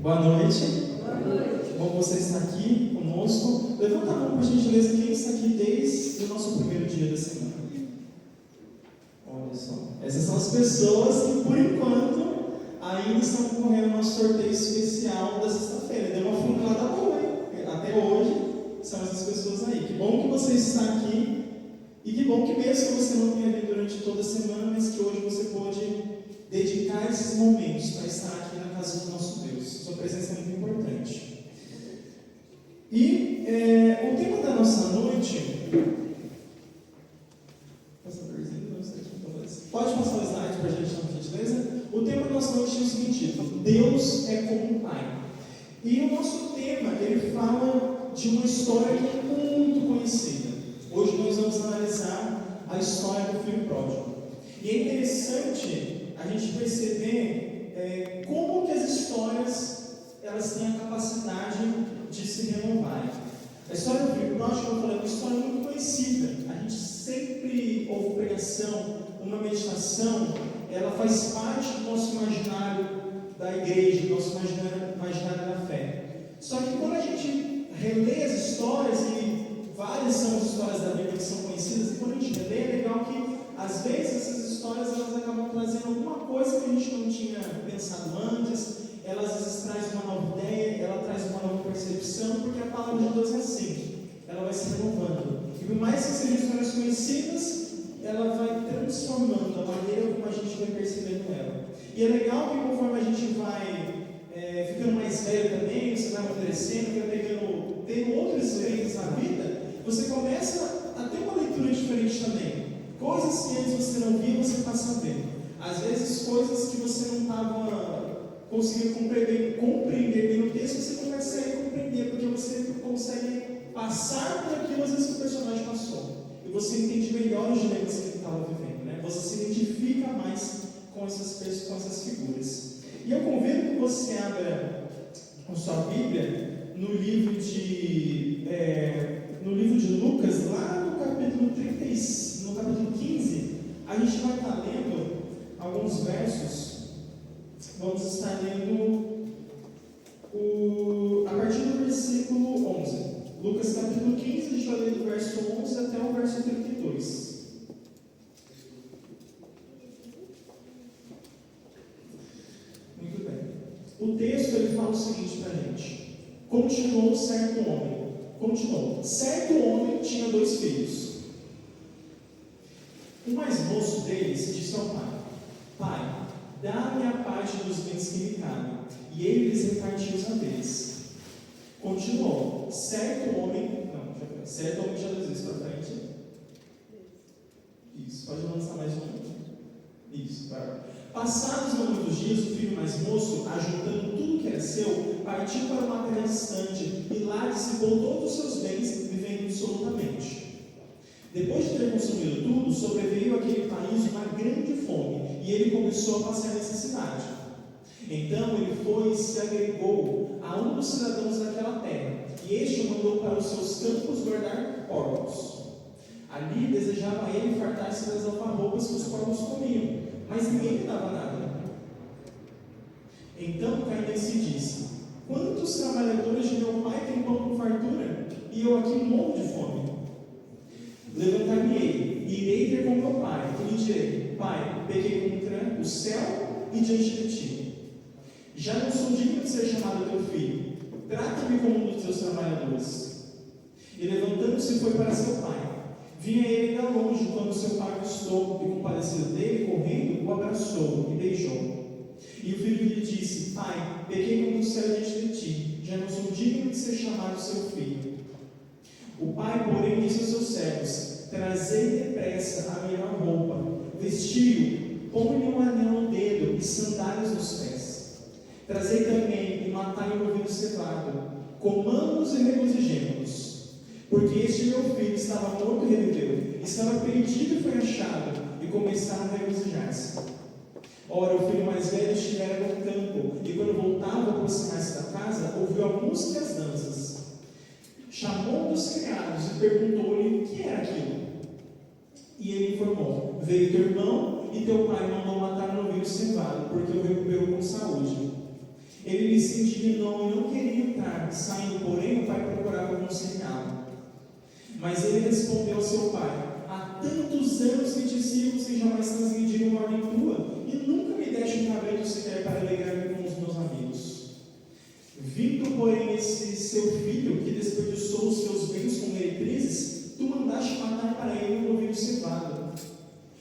Boa noite. Boa noite. Bom você estar aqui conosco. Levanta a mão, por gentileza, quem está aqui desde o nosso primeiro dia da semana. Olha só. Essas são as pessoas que, por enquanto, ainda estão concorrendo ao nosso sorteio especial da sexta-feira. Deu uma funilada boa, hein? Até hoje, são essas pessoas aí. Que bom que você está aqui. E que bom que mesmo que você não tenha vindo durante toda a semana, mas que hoje você pode dedicar esses momentos para estar aqui na casa do nosso Deus. Sua presença é muito importante. E o tema da nossa noite... Pode passar o slide para a gente, por gentileza? O tema da nossa noite é o seguinte: Deus é como um pai. E o nosso tema, ele fala de uma história que é muito conhecida. Hoje nós vamos analisar a história do filho pródigo. E é interessante a gente perceber como que as histórias elas têm a capacidade de se renovar. A história do filho pródigo, como eu falei, é uma história muito conhecida. A gente sempre ouve pregação, uma meditação, ela faz parte do nosso imaginário da igreja, do nosso imaginário da fé. Só que quando a gente relê as histórias, e várias são as histórias da Bíblia que são conhecidas, e quando a gente relê, é legal que às vezes essas histórias elas acabam trazendo alguma coisa que a gente não tinha pensado antes, elas às vezes trazem uma nova ideia, ela traz uma nova percepção, porque a palavra de Deus é assim, ela vai se renovando. E por mais que sejam histórias conhecidas, ela vai transformando a maneira como a gente vai percebendo ela. E é legal que conforme a gente vai ficando mais velho também, você vai amadurecendo, vai tendo outras experiências na vida, você começa a ter uma leitura diferente também. Coisas que antes você não via, você passa a ver. Às vezes coisas que você não estava conseguindo compreender bem no texto, você consegue compreender, porque você consegue passar por aquilo às vezes que o personagem passou. E você entende melhor os dilemas que ele estava vivendo, né? Você se identifica mais com essas figuras. E eu convido que você abra a sua Bíblia no livro de Lucas, lá no capítulo 15, a gente vai estar lendo alguns versos. Vamos estar lendo a partir do versículo 11. Lucas capítulo 15, a gente vai ler do verso 11 até o verso 32. Muito bem. O texto ele fala o seguinte para a gente: Continuou. Certo homem tinha 2 filhos. O mais moço deles disse ao pai: Pai, dá-me a parte dos bens que me cabem. E ele lhes repartiu os haveres. Continuou. Certo homem já 2 vezes para frente. Isso, pode lançar mais um. Isso, para. Passados não muitos dias, o filho mais moço, ajuntando tudo que era seu, partiu para uma terra distante e lá dissipou todos os seus bens, vivendo dissolutamente. Depois de ter consumido tudo, sobreveio àquele país uma grande fome e ele começou a passar necessidade. Então ele foi e se agregou a um dos cidadãos daquela terra, e este o mandou para os seus campos guardar porcos. Ali desejava ele fartar-se das alfarrobas que os porcos comiam, mas ninguém lhe dava nada. Então Cainense disse: Quantos trabalhadores de meu pai têm pão com fartura, e eu aqui morro de fome? Levantar-me-ei, e irei ter com meu pai, e lhe direi: Pai, pequei contra o céu e diante de ti. Já não sou digno de ser chamado teu filho. Trata-me como um dos teus trabalhadores. E levantando-se foi para seu pai. Vinha ele ainda longe quando seu pai avistou, e compadecido dele, correndo, o abraçou e beijou. E o filho lhe disse: Pai, pequei contra o céu diante de ti. Já não sou digno de ser chamado seu filho. O pai, porém, disse aos seus servos: Trazei depressa a melhor roupa, vestiu-o, põe-lhe um anel no dedo e sandálias nos pés. Trazei também e matai um novilho cevado, comamos e regozijemos-nos. Porque este meu filho estava morto e reviveu, estava perdido e foi achado, e começaram a regozijar-se. Ora, o filho mais velho estivera no campo, e quando voltava a aproximar-se da casa, ouviu a música e as danças. Chamou um dos criados e perguntou-lhe o que era aquilo. E ele informou: Veio teu irmão e teu pai mandou matar um novilho cevado, porque o recuperou com saúde. Ele lhe se indignou e não queria entrar. Saindo, porém, o pai procurava conciliá-lo. Mas ele respondeu ao seu pai: há tantos anos que te sirvo sem jamais transgredir uma ordem tua, e nunca me deste um cabrito sequer para alegrar-me com os meus amigos. Vindo, porém, esse seu filho, que desperdiçou os seus bens com meretrizes, tu mandaste matar para ele um novilho cevado.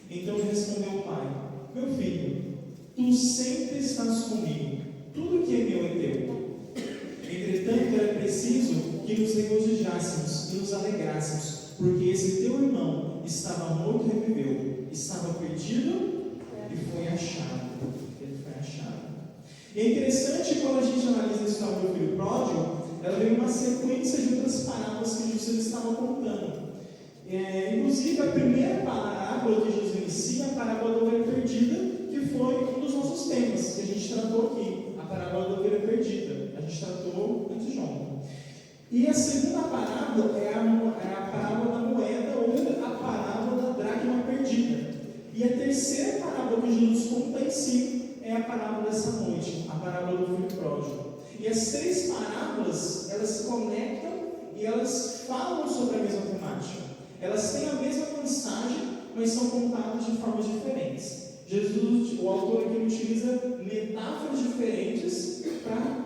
Então lhe respondeu o pai: meu filho, tu sempre estás comigo, tudo que é meu é teu. Entretanto, era preciso que nos regozijássemos e nos alegrássemos, porque esse teu irmão estava morto e reviveu, estava perdido e foi achado. Ele foi achado. E é interessante quando a gente analisa a história do filho pródigo, ela vem uma sequência de outras parábolas que Jesus estava contando. Inclusive, a primeira parábola que Jesus inicia, a parábola da ovelha perdida, que foi um dos nossos temas que a gente tratou aqui, a parábola da ovelha perdida. A gente tratou antes de ontem. E a segunda parábola é a parábola da moeda ou a parábola da dracma perdida. E a terceira parábola que Jesus conta em si é a parábola dessa noite, a parábola do filho pródigo. E as três parábolas, elas se conectam e elas falam sobre a mesma temática. Elas têm a mesma mensagem, mas são contadas de formas diferentes. Jesus, o autor aqui utiliza metáforas diferentes para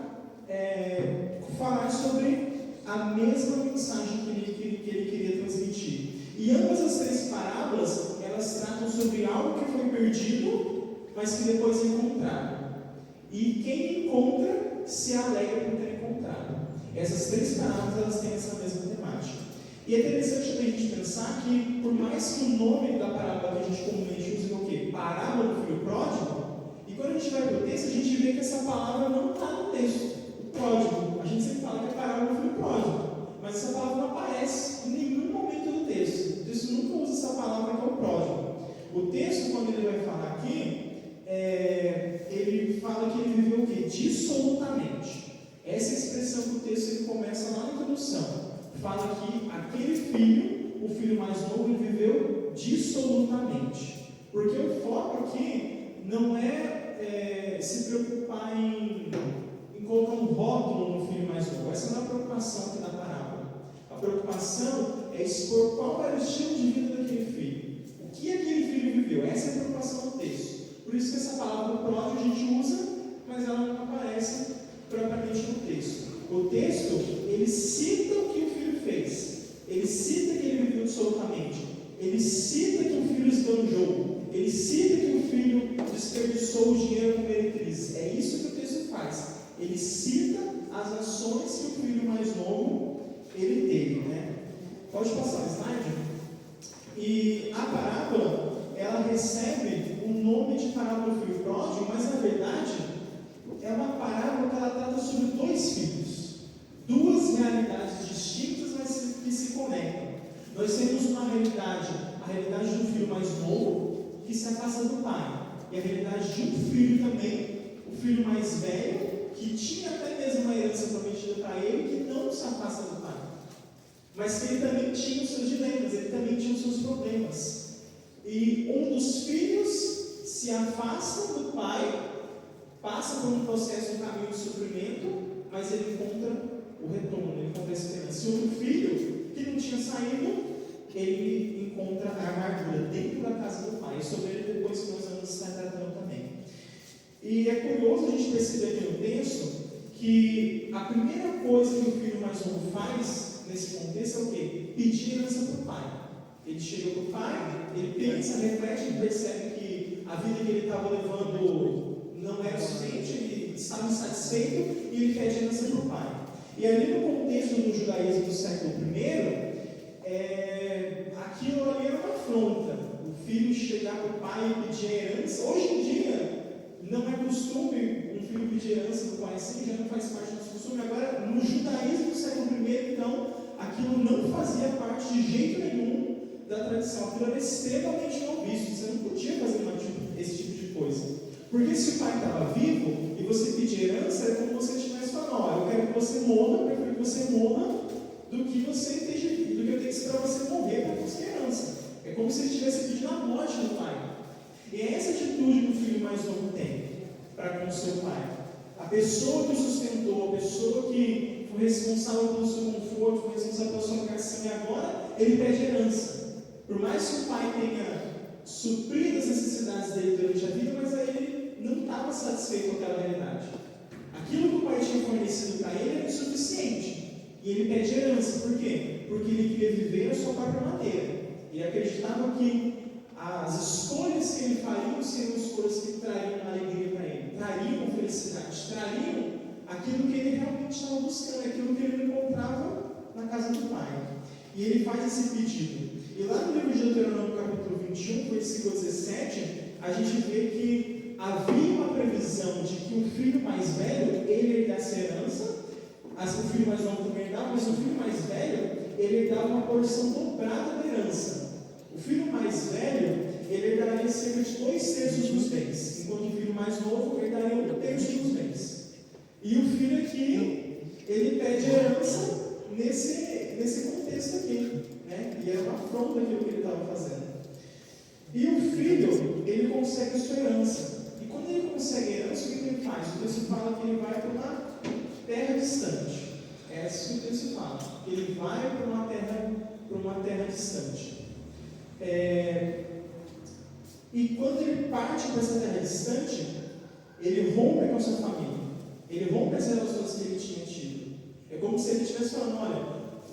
falar sobre a mesma mensagem que ele queria transmitir. E ambas as três parábolas, elas tratam sobre algo que foi perdido, mas que depois é encontrado. E quem encontra se alegra por ter encontrado. Essas três parábolas, elas têm essa mesma temática. E é interessante também a gente pensar que, por mais que o nome da parábola que a gente comumente use é o quê? Parábola do filho pródigo, e quando a gente vai para o texto, a gente vê que essa palavra não está no texto. O pródigo, a gente sempre fala que é parábola do filho pródigo, mas essa palavra não aparece em nenhum momento do texto. O texto nunca usa essa palavra que é o pródigo. O texto, quando ele vai falar aqui, ele fala que ele viveu o quê? Dissolutamente. Essa expressão que o texto ele começa lá na introdução. Fala que aquele filho, o filho mais novo, ele viveu dissolutamente. Porque o foco aqui não é se preocupar em colocar um rótulo no filho mais novo. Essa não é a preocupação aqui da parábola. A preocupação é expor qual era o estilo de vida daquele filho. O que aquele filho viveu? Essa é a preocupação do texto. Por isso que essa palavra pródigo a gente usa, mas ela não aparece propriamente no texto. O texto, ele cita o que o filho fez. Ele cita que ele viveu absolutamente. Ele cita que o filho esbanjou. Ele cita que o filho desperdiçou o dinheiro com meretrizes. É isso que o texto faz. Ele cita as ações que o filho mais novo ele teve, né? Pode passar o slide? E a parábola, ela recebe o nome de parábola do filho pródigo, mas na verdade é uma parábola que ela trata sobre dois filhos, duas realidades distintas, mas que se conectam. Nós temos uma realidade, a realidade de um filho mais novo que se afasta do pai, e a realidade de um filho também, o filho mais velho, que tinha até mesmo uma herança prometida para ele, que não se afasta do pai, mas que ele também tinha os seus dilemas, ele também tinha os seus problemas. E um dos filhos se afasta do pai, passa por um processo, um caminho de sofrimento, mas ele encontra o retorno, ele encontra a esperança. E outro filho, que não tinha saído, ele encontra a amargura dentro da casa do pai. E sobre ele depois que nós vamos estar tratando também. E é curioso a gente perceber aqui no texto que a primeira coisa que o filho mais novo faz nesse contexto é o quê? Pedir herança para o pai. Ele chega para o pai, ele pensa, reflete, ele percebe que a vida que ele estava levando não era suficiente, ele estava insatisfeito e ele pede herança para o pai. E ali no contexto do judaísmo do século I, aquilo ali era uma afronta. O filho chegar para o pai e pedir herança. Hoje em dia, não é costume um filho pedir herança do pai assim, já não faz parte do nosso costume. Agora, no judaísmo do século I, então, aquilo não fazia parte de jeito nenhum da tradição. Aquilo era extremamente mal visto. Você não podia fazer esse tipo de coisa. Porque se o pai estava vivo e você pedir herança, é como você estivesse falando: eu quero que você morra, eu prefiro que você morra do que você esteja vivo, do que eu tenho que esperar você morrer para conseguir herança. É como se ele estivesse pedindo a morte do pai. E é essa atitude que o filho mais novo tem para com o seu pai. a pessoa que o sustentou, a pessoa que foi responsável pelo seu conforto, foi responsável pela sua criação, e agora ele pede herança. Por mais que o pai tenha suprido as necessidades dele durante a vida, mas aí ele não estava satisfeito com aquela realidade. Aquilo que o pai tinha fornecido para ele era insuficiente. E ele pede herança. Por quê? Porque ele queria viver a sua própria maneira. Ele acreditava que as escolhas que ele faria seriam escolhas que trariam alegria para ele, trariam felicidade, trariam aquilo que ele realmente estava buscando, aquilo que ele encontrava na casa do pai. E ele faz esse pedido. E lá no livro de Deuteronômio, capítulo 21, versículo 17, a gente vê que havia uma previsão de que o filho mais velho, ele herdasse a herança, o filho mais novo também herdava, mas o filho mais velho, ele herdava uma porção dobrada da herança. O filho mais velho, ele herdaria cerca de 2/3 dos bens, enquanto o filho mais novo herdaria 1/3 dos bens. E o filho aqui, ele pede herança nesse contexto aqui, né? E era uma afronta aquilo que ele estava fazendo. E o filho, ele consegue a sua herança. E quando ele consegue a herança, o que ele faz? O texto fala que ele vai para uma terra distante. É isso que o texto fala. Ele vai para uma terra distante. E quando ele parte para essa terra distante, ele rompe com a sua família. Ele rompe as relações que ele tinha tido. É como se ele estivesse falando: olha,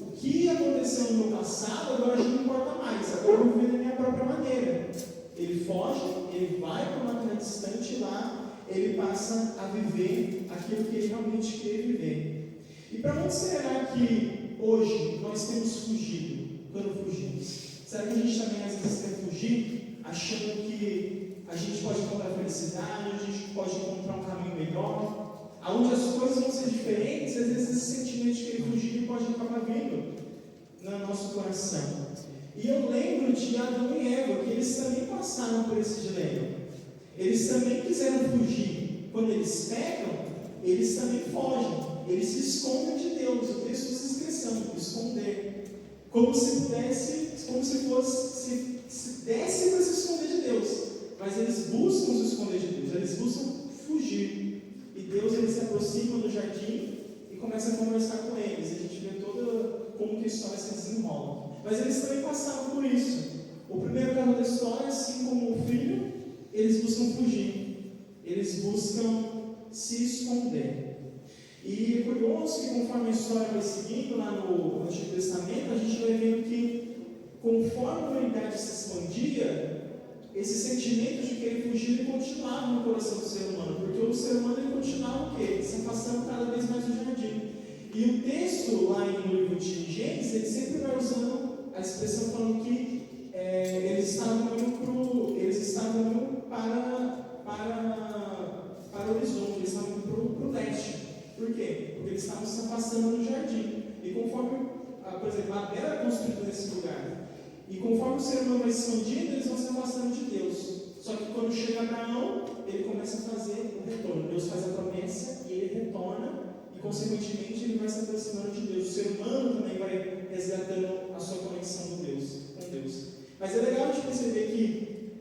o que aconteceu no meu passado agora já não importa mais, agora eu vou viver da minha própria maneira. Ele foge, ele vai para uma terra distante, e lá ele passa a viver aquilo que ele realmente queria viver. E para onde será que hoje nós temos fugido quando fugimos? Será que a gente também às vezes quer fugir, achando que a gente pode encontrar felicidade, a gente pode encontrar um caminho melhor, onde as coisas vão ser diferentes? Às vezes esse sentimento de querer fugir pode acabar vindo no nosso coração. E eu lembro de Adão e Eva, que eles também passaram por esse dilema. Eles também quiseram fugir. Quando eles pecam, eles também fogem. Eles se escondem de Deus. O texto usa a expressão, esconder. Como se desse para se esconder de Deus. Mas eles buscam se esconder de Deus. Eles buscam fugir. E Deus, ele se aproxima do jardim e começa a conversar com eles. E a gente vê como que a história se desenrola. Mas eles também passaram por isso. O primeiro caso da história, assim como o filho, eles buscam fugir. Eles buscam se esconder. E é curioso que conforme a história vai seguindo lá no Antigo Testamento, a gente vai vendo que conforme a humanidade se expandia, esse sentimento de querer fugir ele continuava no coração do ser humano, porque o ser humano ele continuava o quê? Se afastando cada vez mais do jardim. E o texto lá no livro de Gênesis, ele sempre vai usando a expressão falando que eles estavam indo para o horizonte, eles estavam indo para o leste. Por quê? Porque eles estavam se afastando do jardim. E conforme, por exemplo, a terra é construída nesse lugar. E conforme o ser humano vai se expandindo, eles vão se afastando de Deus. Só que quando chega Abraão, ele começa a fazer o retorno. Deus faz a promessa e ele retorna. E consequentemente ele vai se aproximando de Deus. O ser humano também vai resgatando a sua conexão com Deus. Mas é legal de perceber que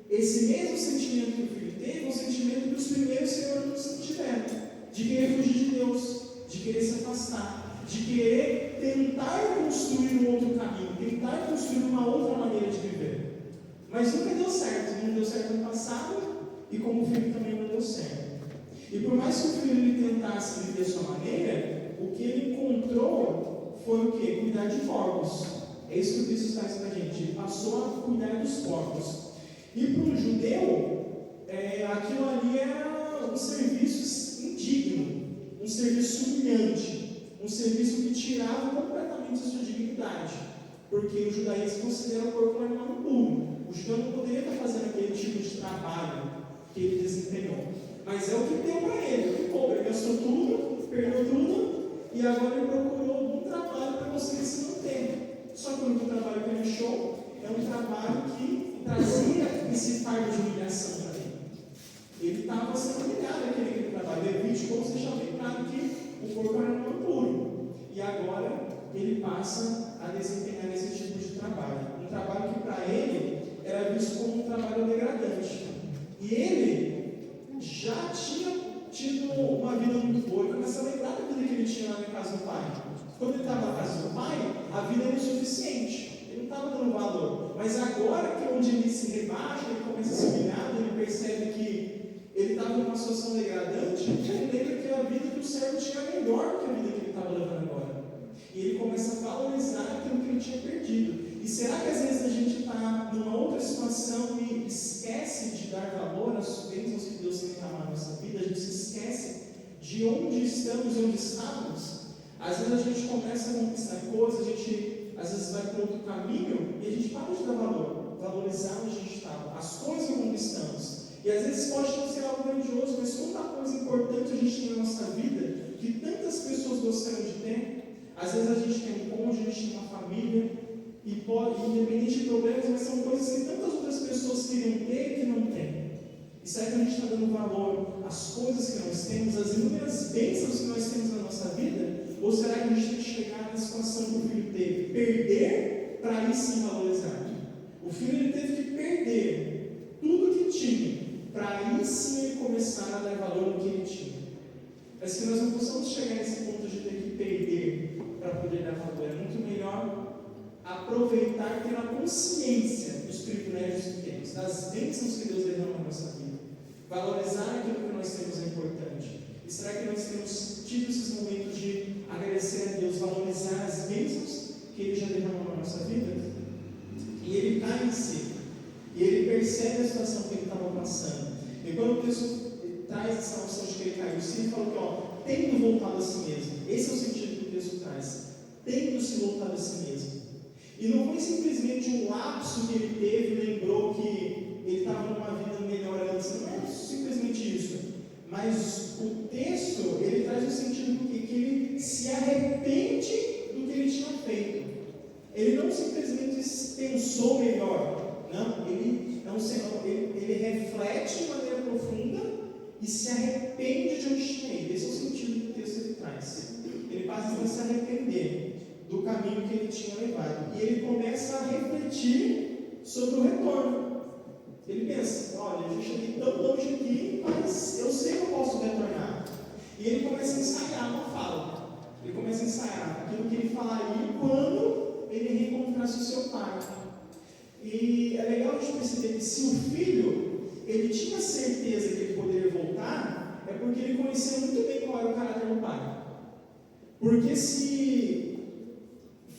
esse mesmo sentimento que o filho teve é um sentimento que os primeiros seres humanos tiveram. De querer fugir de Deus, de querer se afastar, de querer tentar construir um outro caminho, tentar construir uma outra maneira de viver. Mas nunca deu certo. Não deu certo no passado e como o filho também não deu certo. E por mais que o filho ele tentasse viver a sua maneira, o que ele encontrou foi o quê? Cuidar de porcos. É isso que o Cristo traz para a gente. Ele passou a cuidar dos porcos. E para um judeu, aquilo ali era um serviço indigno, um serviço humilhante, um serviço que tirava completamente a sua dignidade. Porque o judaísmo considera o porco um animal impuro. O judeu não poderia estar fazendo aquele tipo de trabalho que ele desempenhou. Mas é o que deu para ele, o que coube. Ele gastou tudo, perdeu tudo, e agora ele procurou algum trabalho para conseguir se manter. Só que o único trabalho que ele achou é um trabalho que trazia esse fardo de humilhação para ele. Ele estava sendo humilhado naquele trabalho. Levítico, como você já vê claro que o corpo era um puro. E agora ele passa a desempenhar esse tipo de trabalho. Um trabalho que para ele era visto como um trabalho degradante. E ele já tinha tido uma vida muito casa do pai. Quando ele estava na casa do pai, a vida era insuficiente. Ele não estava dando valor. Mas agora que é onde ele se rebaixa, ele começa a se humilhar, ele percebe que ele estava numa situação degradante, ele lembra que a vida que o servo tinha era melhor que a vida que ele estava levando agora. E ele começa a valorizar aquilo que ele tinha perdido. E será que às vezes a gente está numa outra situação e esquece de dar valor às bênçãos que Deus tem derramado na nossa vida? A gente se esquece de onde estamos e onde estávamos? Às vezes a gente começa a conquistar coisas, a gente às vezes vai para outro caminho e a gente para de dar valor, valorizar onde a gente estava, as coisas que conquistamos. E às vezes pode não ser algo grandioso, mas quanta coisa importante a gente tem na nossa vida que tantas pessoas gostariam de ter. Às vezes a gente tem um cônjuge, a gente tem uma família, e pode, independente de problemas, mas são coisas que tantas outras pessoas queriam ter e que não têm. E será que a gente está dando valor às coisas que nós temos, às inúmeras bênçãos que nós temos na nossa vida? Ou será que a gente tem que chegar na situação que o filho teve? Perder para aí sim valorizar. O filho ele teve que perder tudo que tinha, para aí sim ele começar a dar valor no que ele tinha. Mas que nós não possamos chegar nesse ponto de ter que perder para poder dar valor. É muito melhor aproveitar e ter a consciência dos privilégios que temos, das bênçãos que Deus derrama na nossa vida. Valorizar aquilo que nós temos é importante. E será que nós temos tido esses momentos de agradecer a Deus, valorizar as bênçãos que Ele já derramou na nossa vida? E ele cai em si. E ele percebe a situação que ele estava passando. E quando o texto traz essa noção de que ele caiu em si, ele fala que, tendo voltado a si mesmo. Esse é o sentido que o texto traz. Tendo se voltado a si mesmo. E não foi simplesmente um lapso que ele teve e lembrou que ele estava numa vida melhor antes. Não é simplesmente isso. Mas o texto, ele traz o sentido que ele se arrepende do que ele tinha feito. Ele não simplesmente pensou melhor. Não, ele reflete de maneira profunda e se arrepende de onde tinha ido. Esse é o sentido que o texto ele traz. Ele passa a se arrepender do caminho que ele tinha levado. E ele começa a refletir sobre o retorno. Ele pensa, olha, eu já cheguei tão longe aqui, mas eu sei que eu posso retornar. E ele começa a ensaiar uma fala. Ele começa a ensaiar aquilo que ele falaria quando ele reencontrasse o seu pai. E é legal a gente perceber que se o filho, ele tinha certeza que ele poderia voltar, é porque ele conhecia muito bem qual era o caráter do pai. Porque se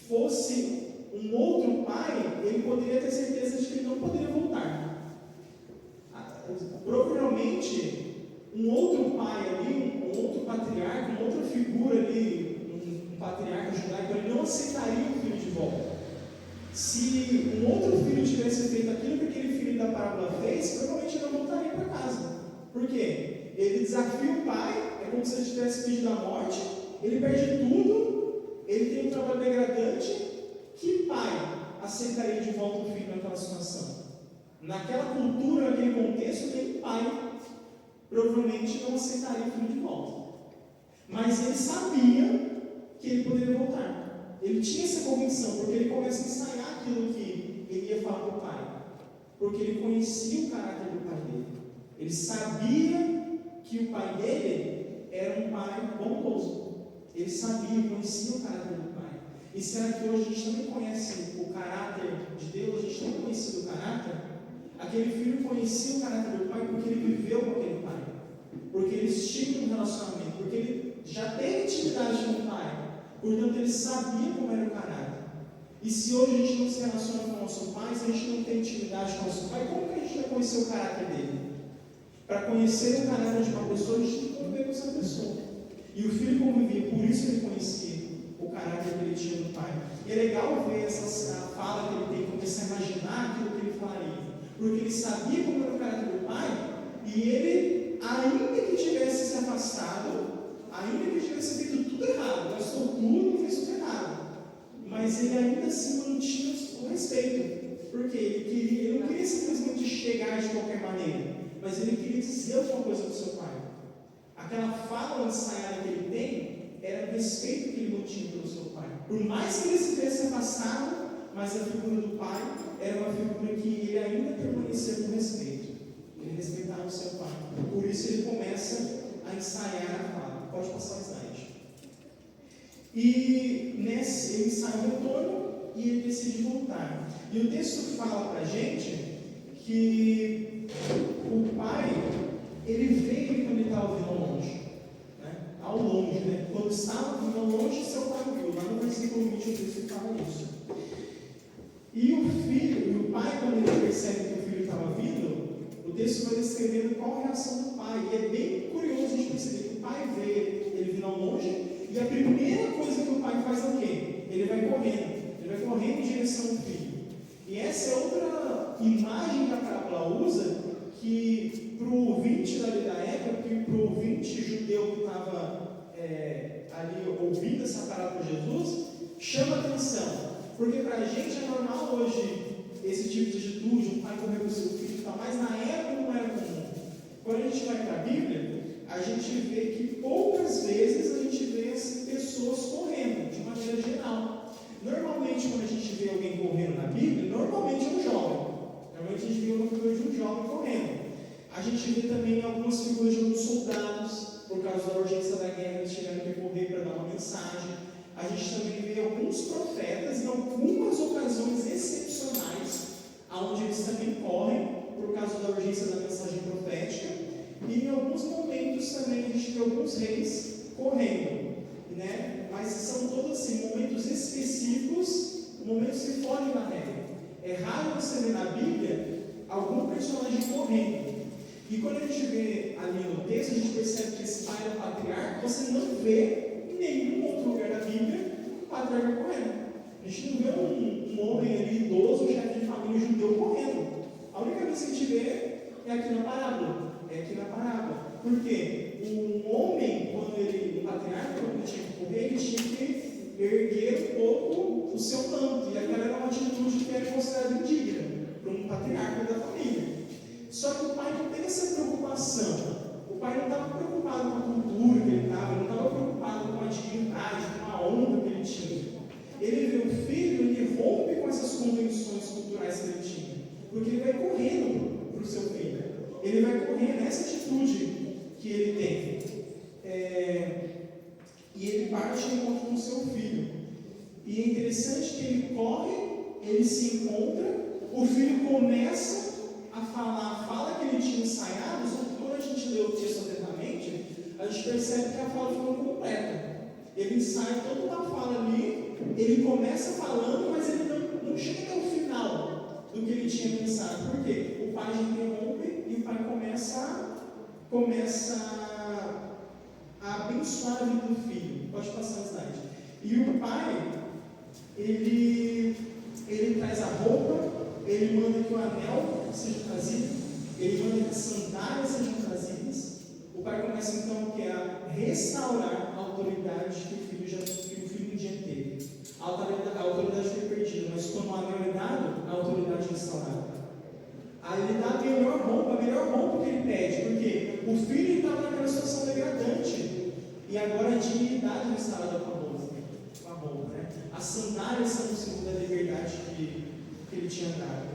fosse um outro pai, ele poderia ter certeza de que ele não poderia voltar. Provavelmente, um outro pai ali, um outro patriarca, uma outra figura ali, um patriarca judaico, ele não aceitaria o filho de volta. Se um outro filho tivesse feito aquilo que aquele filho da parábola fez, provavelmente ele não voltaria para casa. Por quê? Ele desafia o pai, é como se ele tivesse pedido a morte, ele perde tudo, ele tem um trabalho degradante. Que pai aceitaria de volta o filho naquela situação? Naquela cultura, naquele contexto, nenhum pai provavelmente não aceitaria o filho de volta. Mas ele sabia que ele poderia voltar. Ele tinha essa convicção, porque ele começa a ensaiar aquilo que ele ia falar para o pai. Porque ele conhecia o caráter do pai dele. Ele sabia que o pai dele era um pai bondoso. Ele sabia, conhecia o caráter do pai. E será que hoje a gente também conhece o caráter de Deus? A gente tem conhecido o caráter? Aquele filho conhecia o caráter do pai porque ele viveu com aquele pai. Porque eles tinham um relacionamento. Porque ele já teve intimidade com o pai. Portanto, ele sabia como era o caráter. E se hoje a gente não se relaciona com o nosso pai, se a gente não tem intimidade com o nosso pai, como que a gente vai conhecer o caráter dele? Para conhecer o caráter de uma pessoa, a gente tem que conviver com essa pessoa. E o filho convivia, por isso ele conhecia o caráter que ele tinha do pai. E é legal ver a fala que ele tem, começar a imaginar aquilo que ele falaria. Porque ele sabia como era o caráter do pai, e ele, ainda que tivesse se afastado, ainda que tivesse feito tudo errado, gastou tudo e fez tudo errado, mas ele ainda assim mantinha o respeito. Porque ele não queria simplesmente chegar de qualquer maneira, mas ele queria dizer alguma coisa para o seu pai. Aquela fala ensaiada que ele tem era o respeito que ele mantinha pelo seu pai. Por mais que ele se tivesse afastado, mas a figura do pai era uma figura que ele ainda permanecia com respeito. Ele respeitava o seu pai. Por isso ele começa a ensaiar a fala. Pode passar o slide. E ele sai ao retorno e ele decide voltar. E o texto fala para a gente que o pai, ele vê ele quando ele estava vindo ao longe. Né? Ao longe, né? Quando estava vindo ao longe, seu pai viu. Lá no versículo 20 o texto fala isso. E o filho, e o pai, quando ele percebe que o filho estava vindo, o texto vai descrevendo qual a reação do pai. E é bem curioso a gente perceber que o pai vê ele vindo ao longe, e a primeira coisa que o pai faz é o quê? Ele vai correndo em direção ao filho. E essa é outra imagem que a parábola usa, que para o ouvinte da época, que para o ouvinte judeu que estava ali ouvindo essa parábola de Jesus, chama atenção. Porque para a gente é normal hoje esse tipo de atitude, um pai correr para o seu filho e tal, mas na época não era comum. Quando a gente vai para a Bíblia, a gente vê que poucas vezes a gente vê assim, pessoas correndo, de maneira geral. Normalmente, quando a gente vê alguém correndo na Bíblia, normalmente é um jovem. Normalmente a gente vê uma figura de um jovem correndo. A gente vê também algumas figuras de alguns soldados, por causa da urgência da guerra, eles tiveram que correr para dar uma mensagem. A gente também vê alguns profetas em algumas ocasiões excepcionais, onde eles também correm por causa da urgência da mensagem profética, e em alguns momentos também a gente vê alguns reis correndo, né? Mas são todos assim, momentos específicos, momentos que fogem da regra. É raro você ver na Bíblia algum personagem correndo. E quando a gente vê ali no texto, a gente percebe que esse pai era patriarca, você não vê em nenhum outro lugar da Bíblia um patriarca correndo. A gente não vê um homem ali idoso, chefe de família judeu correndo. A única vez que a gente vê é aqui na parábola. Por quê? Um homem, um patriarca, quando ele tinha que correr, ele tinha que erguer um pouco o seu manto. E aquela era uma atitude que era considerada indigna para um patriarca da família. Só que o pai não tem essa preocupação. O pai não estava preocupado com a cultura que ele estava, não estava preocupado com a dignidade, com a honra que ele tinha. Ele vê o filho, ele rompe com essas convenções culturais que ele tinha, porque ele vai correndo para o seu filho. Ele vai correr nessa atitude que ele tem. E ele parte em encontro com o seu filho. E é interessante que ele corre, ele se encontra, o filho começa a falar a fala que ele tinha ensaiado, só que quando a gente lê o texto atentamente, a gente percebe que a fala ficou completa. Ele ensaia toda uma fala ali, ele começa falando, mas ele não chega até o final do que ele tinha pensado. Por quê? O pai já interrompe e o pai começa a abençoar a vida do filho. Pode passar o slide. E o pai, ele traz a roupa, ele manda que o anel seja trazido, ele manda que as sandálias sejam trazidas. O pai começa então a restaurar a autoridade que o filho um dia teve. A autoridade foi perdida, mas quando o anel é dado, a autoridade é restaurada. Aí ele dá a melhor roupa que ele pede, porque o filho estava naquela situação degradante, e agora a dignidade é restaurada com a roupa, né? As sandálias são o símbolo da liberdade que ele tinha dado.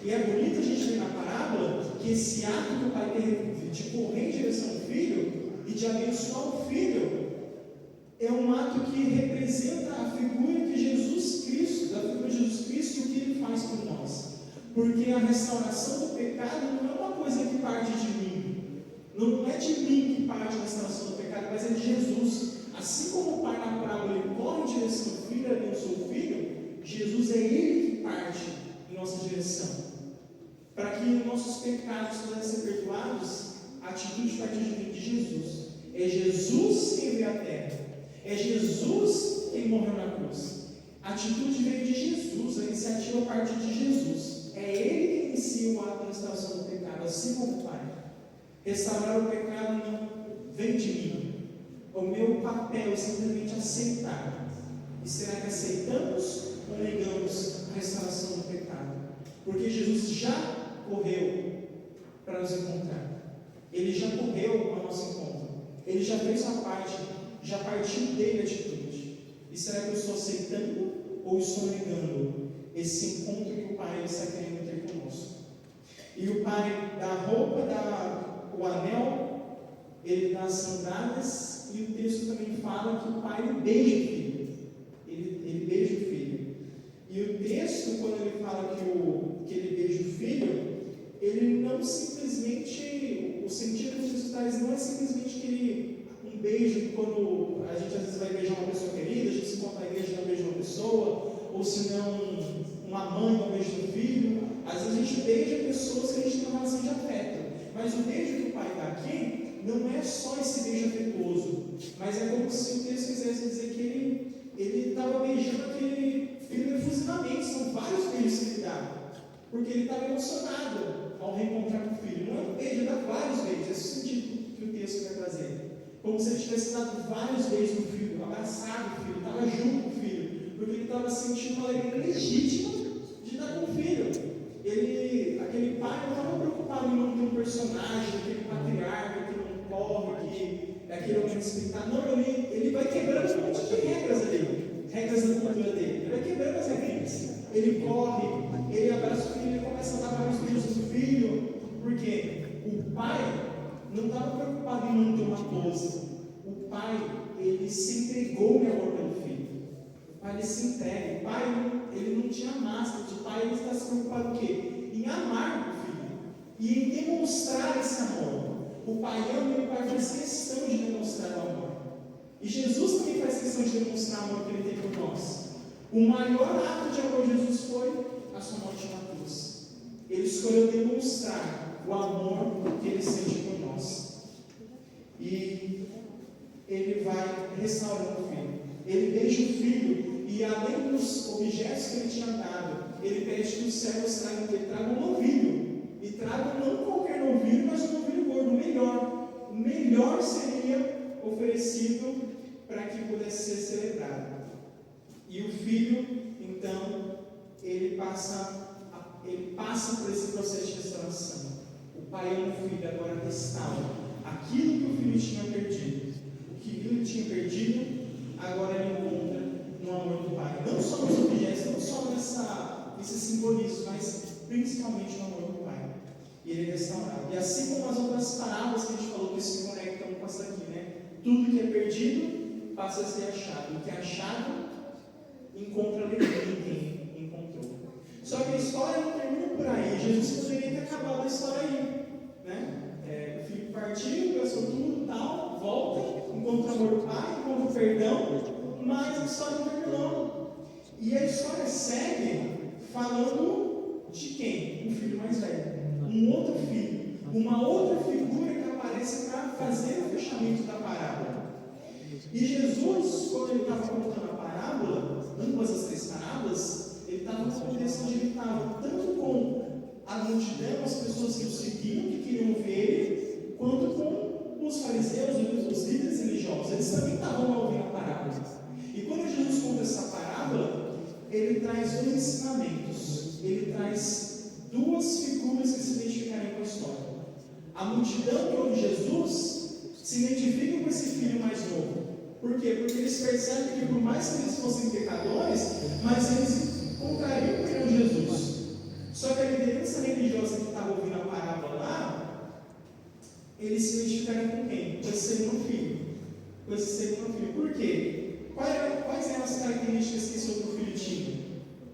E é bonito a gente ver na parábola que esse ato que o pai teve de correr em direção ao filho e de abençoar o filho é um ato que representa a figura de Jesus Cristo e o que ele faz por nós. Porque a restauração do pecado não é uma coisa que parte de mim. Não é de mim que parte a restauração do pecado, mas é de Jesus. Assim como o pai na parábola ele corre em direção ao filho e abençoa o filho, Jesus é ele que parte em nossa direção. Para que nossos pecados possam ser perdoados, a atitude parte de Jesus. É Jesus quem veio à terra. É Jesus quem morreu na cruz. A atitude veio de Jesus, a iniciativa parte de Jesus. É Ele que inicia o ato da restauração do pecado, assim como o Pai. Restaurar o pecado não vem de mim. O meu papel é simplesmente aceitar. E será que aceitamos ou negamos a restauração do pecado? Porque Jesus já correu para nos encontrar. Ele já correu ao nosso encontro. Ele já fez sua parte, já partiu dele a atitude. E será que eu estou aceitando ou estou negando esse encontro que o Pai está querendo ter conosco? E o Pai dá a roupa, dá o anel, ele dá as sandálias, e o texto também fala que o Pai beija o filho. ou se não uma mãe não beija o filho. Às vezes a gente beija pessoas que a gente tem uma relação de afeto, mas o beijo que o pai dá aqui não é só esse beijo afetuoso, mas é como se o texto quisesse dizer que ele estava beijando aquele filho efusivamente. São vários beijos que ele dá, porque ele estava emocionado ao reencontrar com o filho. Não é um beijo, ele dá vários beijos. Esse é o sentido que o texto vai trazer. Como se ele tivesse dado vários beijos no filho, abraçado o filho, estava junto com o filho, porque ele estava sentindo uma alegria legítima de estar com o filho. Aquele pai não estava preocupado em manter um personagem, aquele patriarca que não corre, que é aquele homem respeitado. Não, ele vai quebrando um monte de regras ali, regras da cultura dele. Ele vai quebrando as regras. Ele corre, ele abraça o filho, ele começa a dar vários beijos no filho, porque o pai não estava preocupado em manter uma pose. O pai, ele se entregou em amor pelo filho. O pai, ele se entrega. O pai, ele não tinha máscara. O pai, ele está se preocupado o quê? Em amar o filho e em demonstrar esse amor. O pai ama e o pai faz questão de demonstrar o amor. E Jesus também faz questão de demonstrar o amor que ele tem por nós. O maior ato de amor de Jesus foi a sua morte na cruz. Ele escolheu demonstrar o amor que ele sente por nós. E ele vai restaurando o filho. Ele beija o filho e, além dos objetos que ele tinha dado, ele pede que os servos tragam um novilho. E tragam não qualquer novilho, mas um novilho gordo, o melhor. O melhor seria oferecido para que pudesse ser celebrado. E o filho, então, ele passa por esse processo de restauração. O pai ama o filho, agora restaura aquilo que o filho tinha perdido. O que o filho tinha perdido, agora ele encontra no amor do pai. Não só nos objetos, não só nesse simbolismo, mas principalmente no amor do pai. E ele é restaurado. E assim como as outras parábolas que a gente falou que se conectam com essa aqui, né? Tudo que é perdido passa a ser achado. O que é achado encontra alegria em quem encontrou. Só que a história não termina por aí. Jesus poderia ter acabado a história aí, né? O filho partiu, gastou tudo, tal, volta, encontra o amor do pai, encontra o perdão, mas a história não terminou. E a história segue falando de quem? Um filho mais velho, um outro filho, uma outra figura que aparece para fazer o fechamento da parábola. E Jesus, quando ele estava contando a parábola, ambas as três parábolas, ele estava num contexto onde ele estava tanto com a multidão, as pessoas que o seguiam, que queriam ver ele, quanto com os fariseus, os líderes religiosos. Eles também estavam a ouvir a parábola. E quando Jesus conta essa parábola, ele traz dois ensinamentos. Ele traz duas figuras que se identificarem com a história. A multidão que ouve Jesus se identifica com esse filho mais novo. Por quê? Porque eles percebem que por mais que eles fossem pecadores, mas eles encontrariam o perdão de Jesus. Só que a liderança religiosa que estava ouvindo a parábola lá, eles se identificaram com quem? Com esse segundo filho. Com esse segundo filho. Por quê? Quais eram as características que esse outro filho tinha?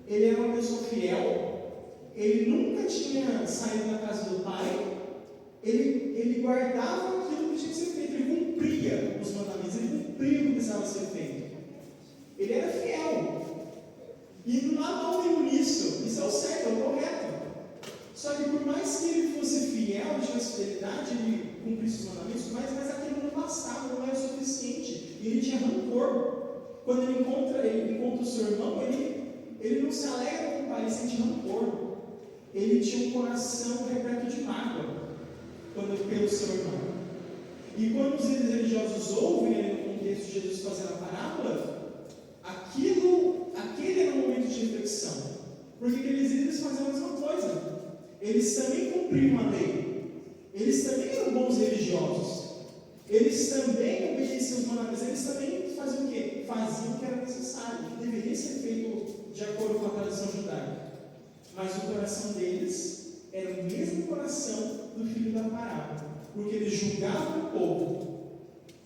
Ele era uma pessoa fiel, ele nunca tinha saído da casa do pai, ele guardava aquilo que tinha que ser feito, ele cumpria os mandamentos, ele cumpria o que precisava ser feito. Ele era fiel. E não há mal nenhum nisso. Isso é o certo, é o correto. Só que por mais que ele fosse fiel, tivesse fidelidade, ele cumprisse os mandamentos, mas aquilo não bastava, não era o suficiente. E ele tinha rancor. Quando ele encontra o seu irmão, ele não se alegra com o pai, ele sente rancor. Ele tinha um coração repleto de mágoa pelo seu irmão. E quando os líderes religiosos ouvem ali no contexto de Jesus fazendo a parábola, aquele era um momento de reflexão. Porque aqueles líderes faziam a mesma coisa. Eles também cumpriam a lei. Eles também eram bons religiosos. Eles também obedeciam os mandamentos. Eles também faziam o quê? Faziam o que era necessário, o que deveria ser feito de acordo com a tradição judaica. Mas o coração deles era o mesmo coração do filho da parábola. Porque eles julgavam o povo.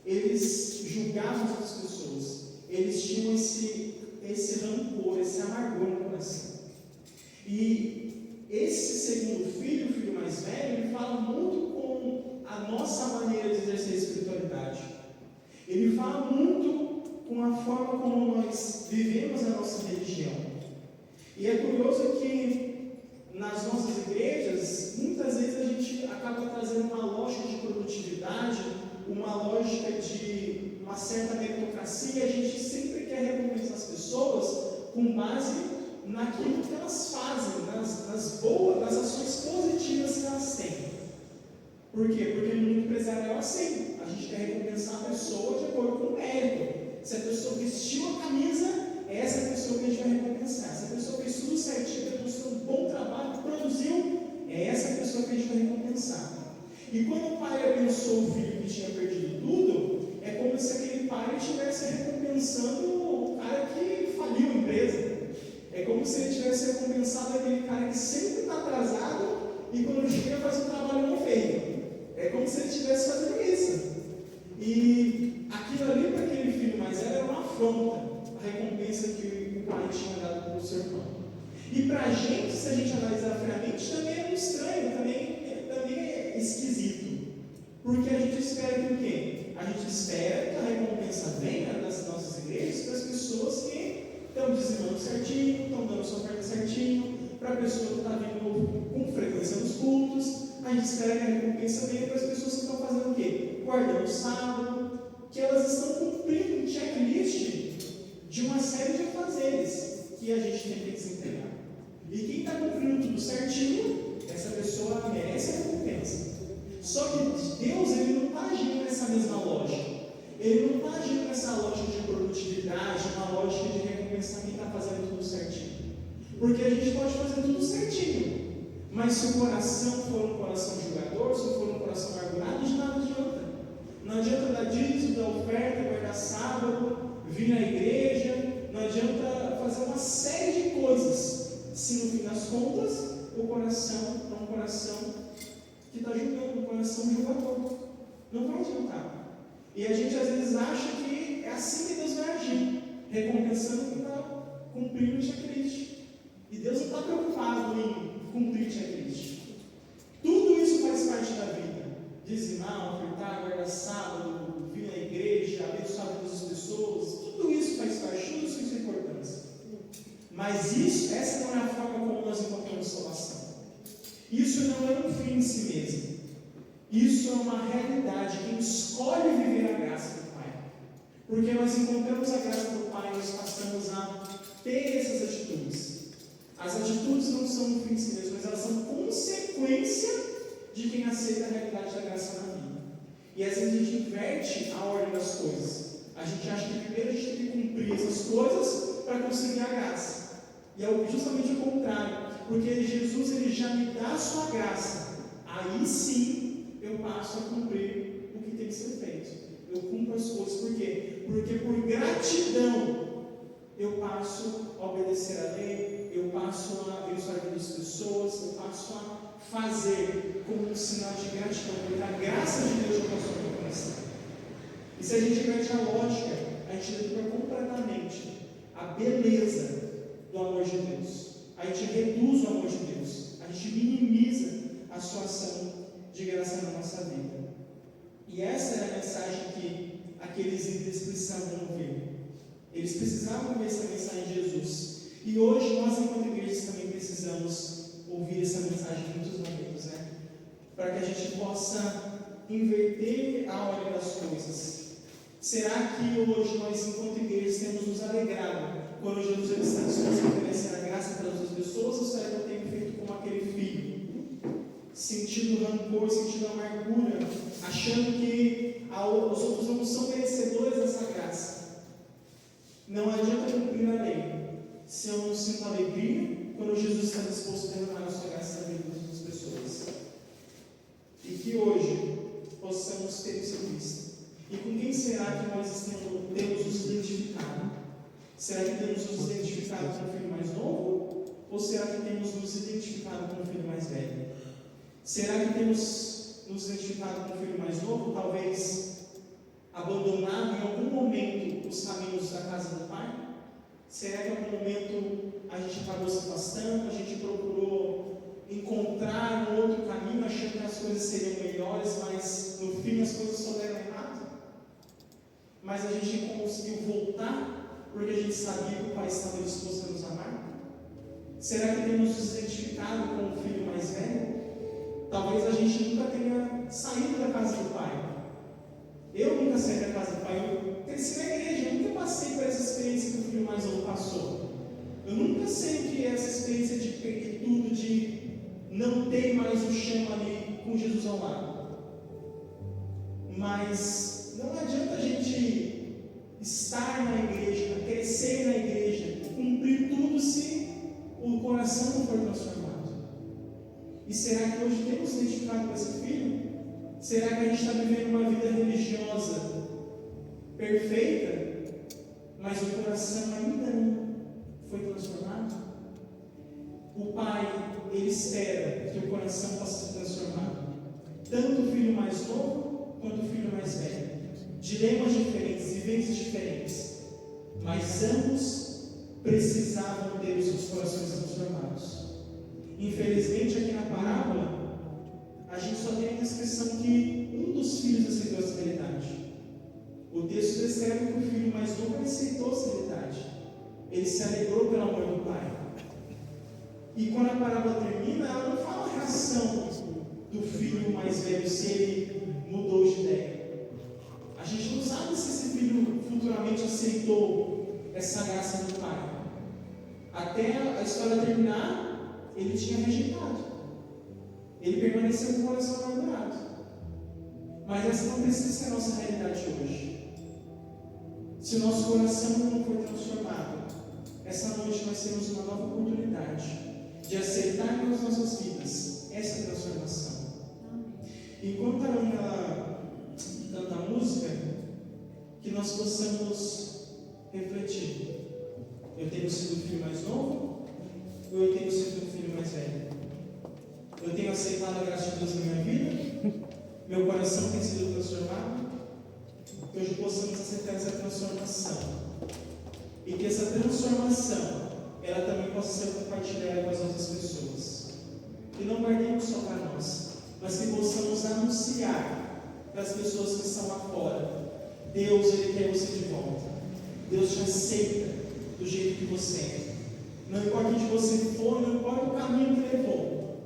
Eles julgavam as outras pessoas. Eles tinham esse rancor, esse amargor no coração. E esse segundo filho, o filho mais velho, ele fala muito com a nossa maneira de exercer a espiritualidade. Ele fala muito com a forma como nós vivemos a nossa religião. naquilo que elas fazem, nas ações positivas que elas têm. Por quê? Porque no mundo empresarial é assim. A gente quer recompensar a pessoa de acordo com o mérito. Se a pessoa vestiu a camisa, é essa pessoa que a gente vai recompensar. Se a pessoa fez tudo certinho, demonstrou um bom trabalho, produziu, é essa pessoa que a gente vai recompensar. E quando o pai abençoou o filho que tinha perdido tudo, é como se aquele pai estivesse recompensando o cara que faliu a empresa. É como se ele tivesse recompensado aquele cara que sempre está atrasado e quando chega faz um trabalho mal feito. É como se ele estivesse fazendo isso. E aquilo ali para aquele filho mais velho era uma afronta, a recompensa que o pai tinha dado para o seu irmão. E para a gente, se a gente analisar friamente, também é estranho, também é esquisito. Porque a gente espera que o quê? A gente espera que a recompensa venha das nossas igrejas para as pessoas que estão dizimando certinho, estão dando sua oferta certinho, para a pessoa que está vindo com frequência nos cultos. A gente espera que a recompensa venha para as pessoas que estão fazendo o quê? Guardando o sábado, que elas estão cumprindo um checklist de uma série de afazeres que a gente tem que desempenhar. E quem está cumprindo tudo certinho, essa pessoa merece a recompensa. Só que Deus, ele não está agindo nessa mesma lógica. Ele não está agindo nessa lógica de produtividade, uma lógica de recompensar quem está fazendo tudo certinho. Porque a gente pode fazer tudo certinho, mas se o coração for um coração julgador, se for um coração amargurado, de nada adianta. Não adianta dar dízimo, dar oferta, guardar sábado, vir na igreja, não adianta fazer uma série de coisas, se no fim das contas o coração é um coração que está julgando, um coração julgador. Não vai adiantar. E a gente às vezes acha que é assim que Deus vai agir, recompensando quem está cumprindo o checklist. E Deus não está preocupado em cumprir checklist. Tudo isso faz parte da vida. Dizimar, ofertar, guardar sábado, vir na igreja, abençoar todas as pessoas, tudo isso faz parte, tudo isso tem importância. Mas essa não é a forma como nós encontramos salvação. Isso não é um fim em si mesmo. Isso é uma realidade. Quem escolhe viver a graça do Pai. Porque nós encontramos a graça do Pai, nós passamos a ter essas atitudes. As atitudes não são um fim em si mesmo, mas elas são consequência de quem aceita a realidade da graça na vida. E às vezes a gente inverte a ordem das coisas. A gente acha que primeiro a gente tem que cumprir essas coisas para conseguir a graça. E é justamente o contrário. Porque Jesus, ele já me dá a sua graça. Aí sim eu passo a cumprir o que tem que ser feito. Eu cumpro as coisas. Por quê? Porque por gratidão eu passo a obedecer a lei, eu passo a abençoar a vida das pessoas, eu passo a fazer como um sinal de gratidão, porque a graça de Deus já passou por coração. E se a gente inverte a lógica, a gente detona completamente a beleza do amor de Deus. A gente reduz o amor de Deus, a gente minimiza a sua ação de graça na nossa vida. E essa é a mensagem que aqueles líderes precisavam ouvir. Eles precisavam ouvir essa mensagem de Jesus. E hoje nós, enquanto igrejas, também precisamos ouvir essa mensagem em muitos momentos, né? Para que a gente possa inverter a ordem das coisas. Será que hoje nós, enquanto igrejas, temos nos alegrado quando Jesus está oferecendo a graça para as pessoas, ou será que eu tenho feito como aquele filho, sentindo rancor, sentindo amargura, achando que os outros não são merecedores dessa graça? Não adianta cumprir a lei se eu não sinto alegria quando Jesus está disposto a derramar a sua graça na vida das pessoas. E que hoje possamos ter isso em vista. E com quem será que nós temos nos identificado? Será que temos nos identificado com o filho mais novo? Ou será que temos nos identificado com o filho mais velho? Será que temos nos identificado com o filho mais novo? Talvez abandonado em algum momento os caminhos da casa do Pai? Será que em algum momento a gente acabou se afastando, a gente procurou encontrar um outro caminho, achando que as coisas seriam melhores, mas no fim as coisas só deram errado? Mas a gente conseguiu voltar porque a gente sabia que o Pai estava disposto a nos amar? Será que temos nos identificado com o filho mais velho? Talvez a gente nunca tenha saído da casa do Pai. Eu nunca saí da casa do Pai, eu cresci na igreja, eu nunca passei por essa experiência que o filho mais novo passou. Eu nunca sei o que é essa experiência de perder tudo, de não ter mais o chão ali com Jesus ao lado. Mas não adianta a gente estar na igreja, crescer na igreja, cumprir tudo se o coração não for transformado. E será que hoje temos identificado com esse filho? Será que a gente está vivendo uma vida religiosa perfeita, mas o coração ainda não foi transformado? O pai, ele espera que o coração possa ser transformado, tanto o filho mais novo quanto o filho mais velho. Dilemas diferentes, vivências diferentes, mas ambos precisavam ter os seus corações transformados. Infelizmente, aqui na parábola, a gente só tem a descrição que um dos filhos aceitou a severidade. O texto descreve que o filho mais novo aceitou a severidade. Ele se alegrou pelo amor do pai. E quando a parábola termina, ela não fala a reação do filho mais velho, se ele mudou de ideia. A gente não sabe se esse filho futuramente aceitou essa graça do pai. Até a história terminar, ele tinha rejeitado. Ele permaneceu com o coração amargurado. Mas essa não precisa ser a nossa realidade hoje. Se o nosso coração não for transformado, essa noite nós temos uma nova oportunidade de aceitar nas nossas vidas essa transformação. Enquanto a Ana canta a música, que nós possamos refletir. Eu tenho sido o filho mais novo ou eu tenho sido o filho mais velho? Eu tenho aceitado a graça de Deus na minha vida? Meu coração tem sido transformado? Que hoje possamos aceitar essa transformação. E que essa transformação, ela também possa ser compartilhada com as outras pessoas. Que não guardemos só para nós, mas que possamos anunciar para as pessoas que estão lá fora. Deus, Ele quer você de volta. Deus te aceita do jeito que você é. Não importa onde você for, não importa o caminho que levou.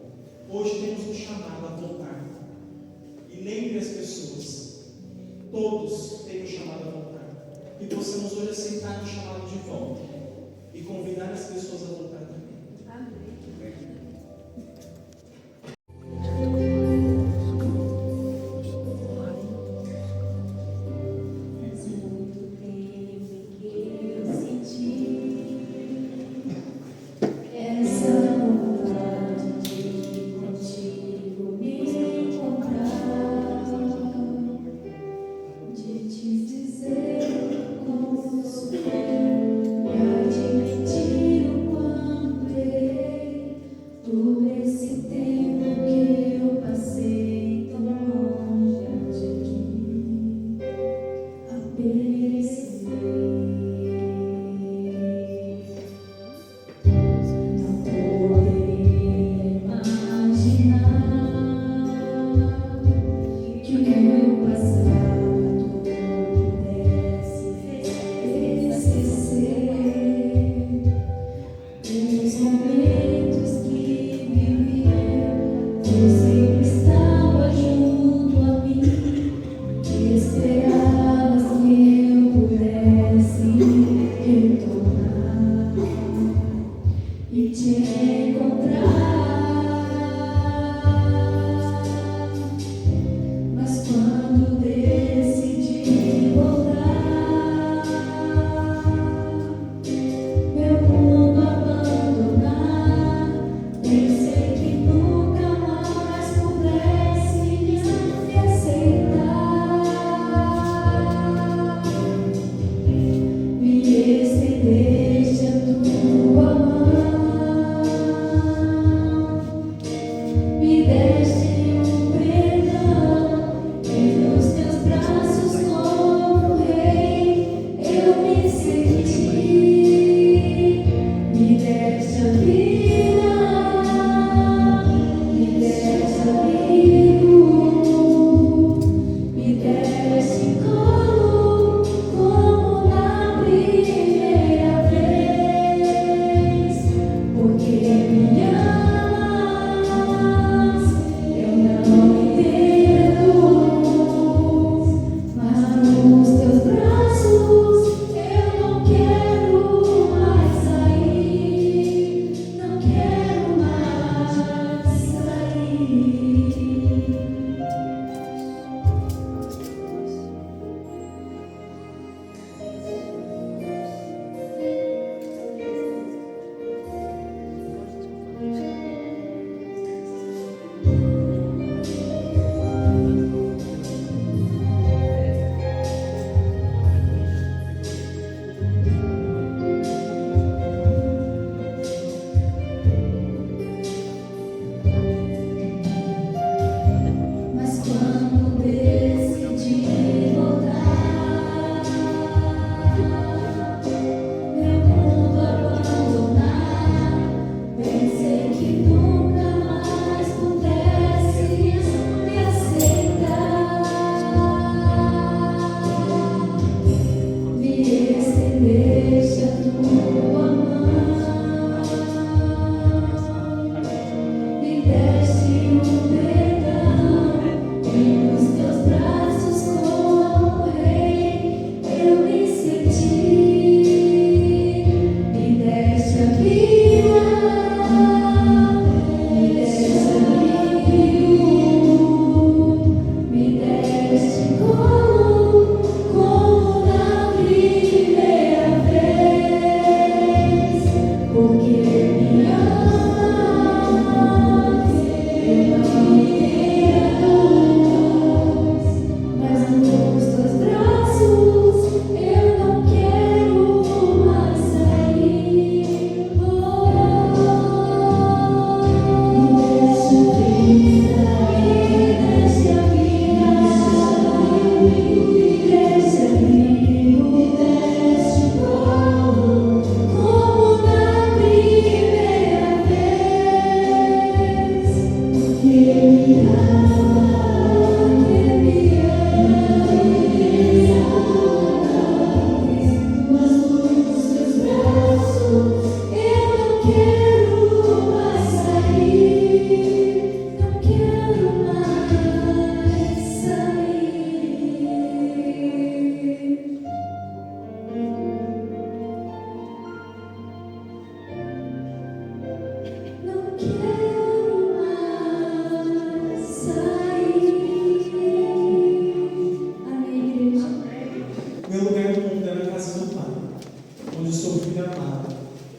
Hoje temos um chamado a voltar. E lembre as pessoas, todos têm um chamado a voltar. E possamos hoje aceitar o chamado de volta e convidar as pessoas a voltar também. Amém. Dizer como sou e admitir o quanto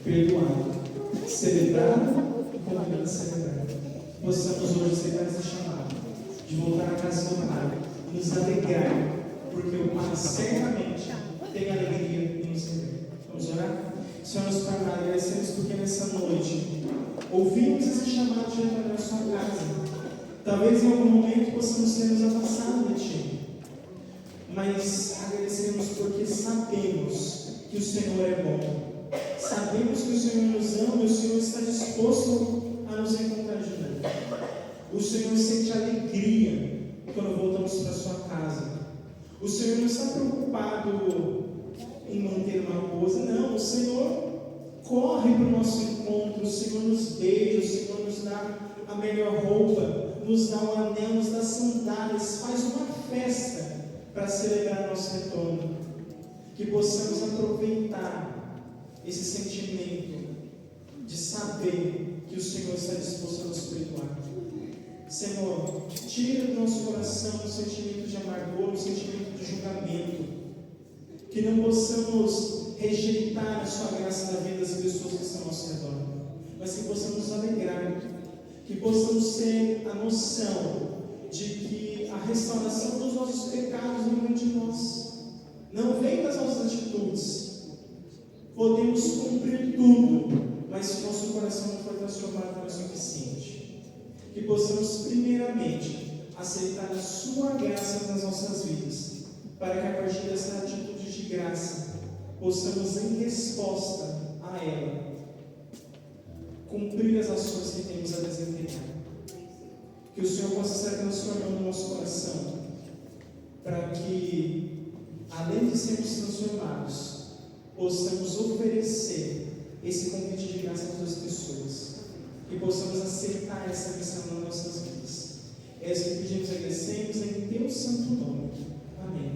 perdoado, celebrado e convidado a celebrar. Possamos hoje aceitar esse chamado de voltar à casa do Pai e nos alegrar, porque o Pai certamente tem alegria em nos receber. Vamos orar? Senhor, nosso Pai, agradecemos porque nessa noite ouvimos esse chamado de entrar na sua casa. Talvez em algum momento possamos ter nos afastado de Ti, mas agradecemos porque sabemos que o Senhor é bom, sabemos que o Senhor nos ama e o Senhor está disposto a nos encontrar de novo. O Senhor sente alegria quando voltamos para a sua casa. O Senhor não está preocupado em manter uma coisa, não. O Senhor corre para o nosso encontro, o Senhor nos beija, o Senhor nos dá a melhor roupa, nos dá um anel, nos dá sandálias, faz uma festa para celebrar nosso retorno. Que possamos aproveitar esse sentimento de saber que o Senhor está disposto a nos perdoar. Senhor, tira do nosso coração o sentimento de amargor, o sentimento de julgamento. Que não possamos rejeitar a sua graça na vida das pessoas que estão ao nosso redor, mas que possamos nos alegrar, que possamos ter a noção de que a restauração dos nossos pecados não vem de nós, não vem das nossas atitudes. Podemos cumprir tudo, mas se nosso coração não for transformado, não é suficiente. Que possamos primeiramente aceitar a sua graça nas nossas vidas, para que a partir dessa atitude de graça possamos, em resposta a ela, cumprir as ações que temos a desempenhar. Que o Senhor possa estar transformando o nosso coração, para que, além de sermos transformados, possamos oferecer esse convite de graça às outras pessoas, que possamos aceitar essa missão nas nossas vidas. É isso que pedimos e agradecemos em Teu santo nome. Amém.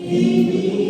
Em mim.